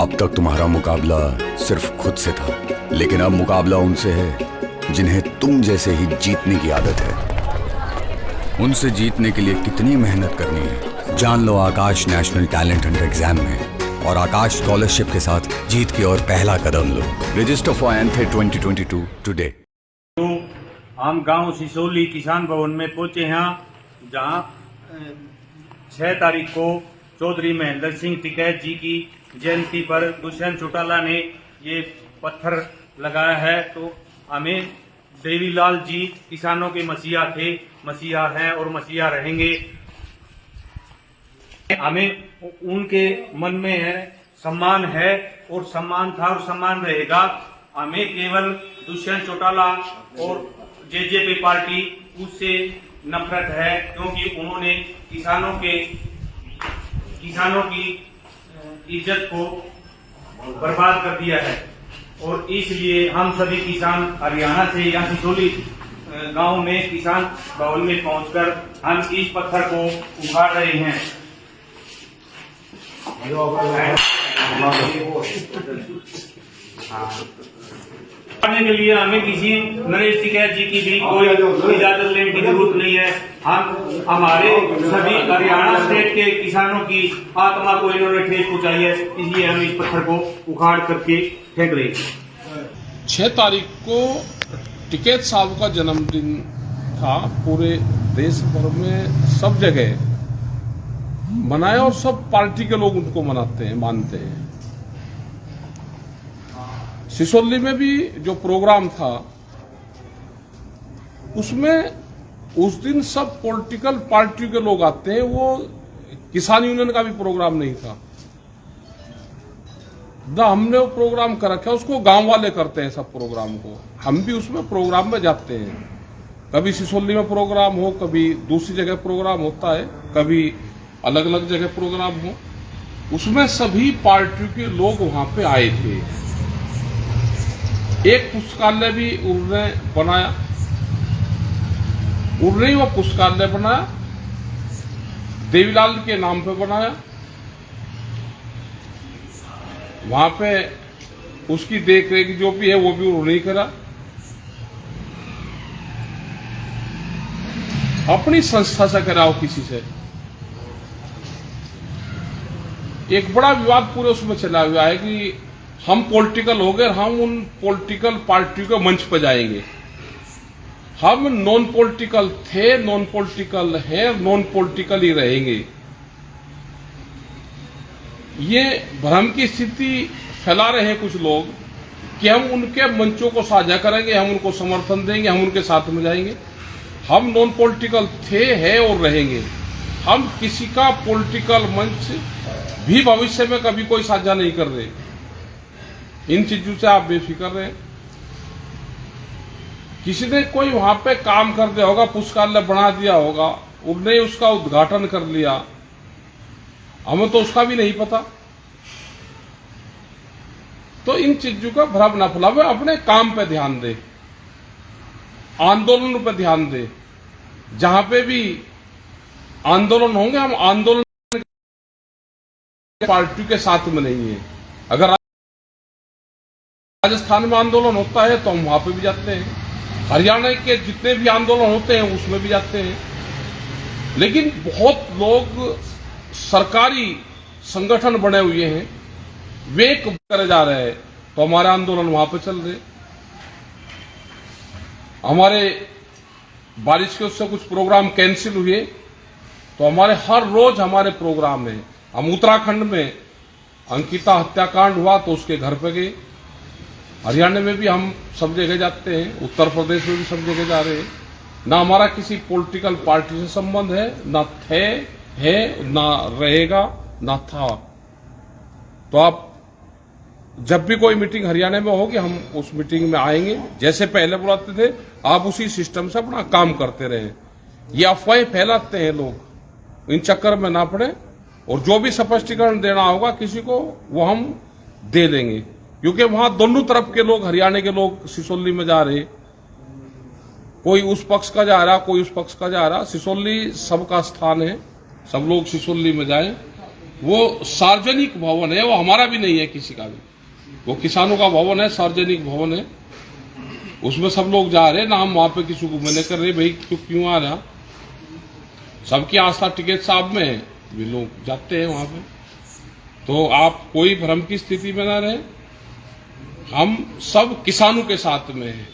अब तक तुम्हारा मुकाबला सिर्फ खुद से था, लेकिन अब मुकाबला उनसे है जिन्हें तुम जैसे ही जीतने की आदत है। उनसे जीतने के लिए कितनी मेहनत करनी है जान लो आकाश नेशनल टैलेंट हंट एग्जाम में, और आकाश स्कॉलरशिप के साथ जीत की ओर पहला कदम लो। Register for ANTHE 2022 today. तो हम गांव सिसोली किसान भवन में पहुंचे हैं, जहां 6 तारीख को चौधरी महेंद्र सिंह टिकैत जी की जयंती पर दुष्यंत चौटाला ने ये पत्थर लगाया है। तो हमें देवीलाल जी किसानों के मसीहा थे, मसीहा हैं और मसीहा रहेंगे। हमें उनके मन में है सम्मान है और सम्मान था और सम्मान रहेगा। हमें केवल दुष्यंत चौटाला और जेजेपी पार्टी उससे नफरत है, क्योंकि उन्होंने किसानों की इज्जत को बर्बाद कर दिया है। और इसलिए हम सभी किसान हरियाणा से या सिसोली गांव में किसान भवन में पहुंचकर हम इस पत्थर को उखाड़ रहे हैं। उखाड़ने के लिए हमें किसी नरेश टिकैत जी की भी कोई इजाजत लेने की जरूरत नहीं है। हम हमारे सभी हरियाणा स्टेट के किसानों की आत्मा को इन्होंने ठेस पहुंचाई है, इसलिए हम इस पत्थर को उखाड़ करके फेंक रहे हैं। 6 तारीख को टिकैत साहब का जन्मदिन था। पूरे देश भर में सब जगह मनाया और सब पार्टी के लोग उनको मनाते हैं, मानते हैं। सिसोली में भी जो प्रोग्राम था उसमें उस दिन सब पॉलिटिकल पार्टियों के लोग आते हैं, वो किसान यूनियन का भी प्रोग्राम नहीं था ना। हमने वो प्रोग्राम कर रखा है, उसको गांव वाले करते हैं सब प्रोग्राम को। हम भी उसमें प्रोग्राम में जाते हैं। कभी सिसोली में प्रोग्राम हो, कभी दूसरी जगह प्रोग्राम होता है, कभी अलग अलग जगह प्रोग्राम हो। उसमें सभी पार्टियों के लोग वहां पे आए थे। एक पुस्तकालय भी उन्होंने बनाया, उन्होंने ही वो पुस्तकालय बनाया, देवीलाल के नाम पे बनाया। वहां पे उसकी देख रेख जो भी है वो भी उन्होंने ही करा। अपनी संस्था से कराओ, किसी से। एक बड़ा विवाद पूरे उसमें चला हुआ है कि हम पॉलिटिकल हो गए, हम उन पॉलिटिकल पार्टियों के मंच पर जाएंगे। हम नॉन पॉलिटिकल थे, नॉन पॉलिटिकल हैं, नॉन पॉलिटिकल ही रहेंगे। ये भ्रम की स्थिति फैला रहे हैं कुछ लोग कि हम उनके मंचों को साझा करेंगे, हम उनको समर्थन देंगे, हम उनके साथ में जाएंगे। हम नॉन पॉलिटिकल थे, हैं और रहेंगे। हम किसी का पॉलिटिकल मंच भी भविष्य में कभी कोई साझा नहीं कर रहे। इन चीजों से आप बेफिक्र रहे। किसी ने कोई वहां पे काम कर दिया होगा, पुस्तकालय बना दिया होगा, उन्होंने उसका उद्घाटन कर लिया, हमें तो उसका भी नहीं पता। तो इन चीजों का भ्रम न फैलावे, अपने काम पे ध्यान दे, आंदोलन पे ध्यान दे। जहां पे भी आंदोलन होंगे, हम आंदोलन पार्टी के साथ में नहीं है। अगर राजस्थान में आंदोलन होता है तो हम वहां पे भी जाते हैं, हरियाणा के जितने भी आंदोलन होते हैं उसमें भी जाते हैं। लेकिन बहुत लोग सरकारी संगठन बने हुए हैं, वे करे जा रहे हैं, तो हमारे आंदोलन वहां पे चल रहे। हमारे बारिश के उससे कुछ प्रोग्राम कैंसिल हुए, तो हमारे हर रोज हमारे प्रोग्राम है। हम उत्तराखंड में अंकिता हत्याकांड हुआ तो उसके घर पे गए। हरियाणा में भी हम सब जगह जाते हैं, उत्तर प्रदेश में भी सब जगह जा रहे हैं। ना हमारा किसी पॉलिटिकल पार्टी से संबंध है, ना है ना रहेगा, ना था। तो आप जब भी कोई मीटिंग हरियाणा में होगी, हम उस मीटिंग में आएंगे। जैसे पहले बुलाते थे, आप उसी सिस्टम से अपना काम करते रहे। ये अफवाहें फैलाते हैं लोग, इन चक्कर में ना पड़े। और जो भी स्पष्टीकरण देना होगा किसी को, वो हम दे देंगे, क्योंकि वहां दोनों तरफ के लोग, हरियाणा के लोग सिसोली में जा रहे, कोई उस पक्ष का जा रहा, कोई उस पक्ष का जा रहा। सिसोली सबका स्थान है, सब लोग सिसोली में जाएं। वो सार्वजनिक भवन है, वो हमारा भी नहीं है, किसी का भी। वो किसानों का भवन है, सार्वजनिक भवन है, उसमें सब लोग जा रहे हैं ना। हम वहां पे किसी को मना कर रहे भाई क्यों आ रहा। सबकी आस्था टिकैत साहब में है, वे लोग जाते हैं वहां पे। तो आप कोई भ्रम की स्थिति में ना रहे, हम सब किसानों के साथ में हैं।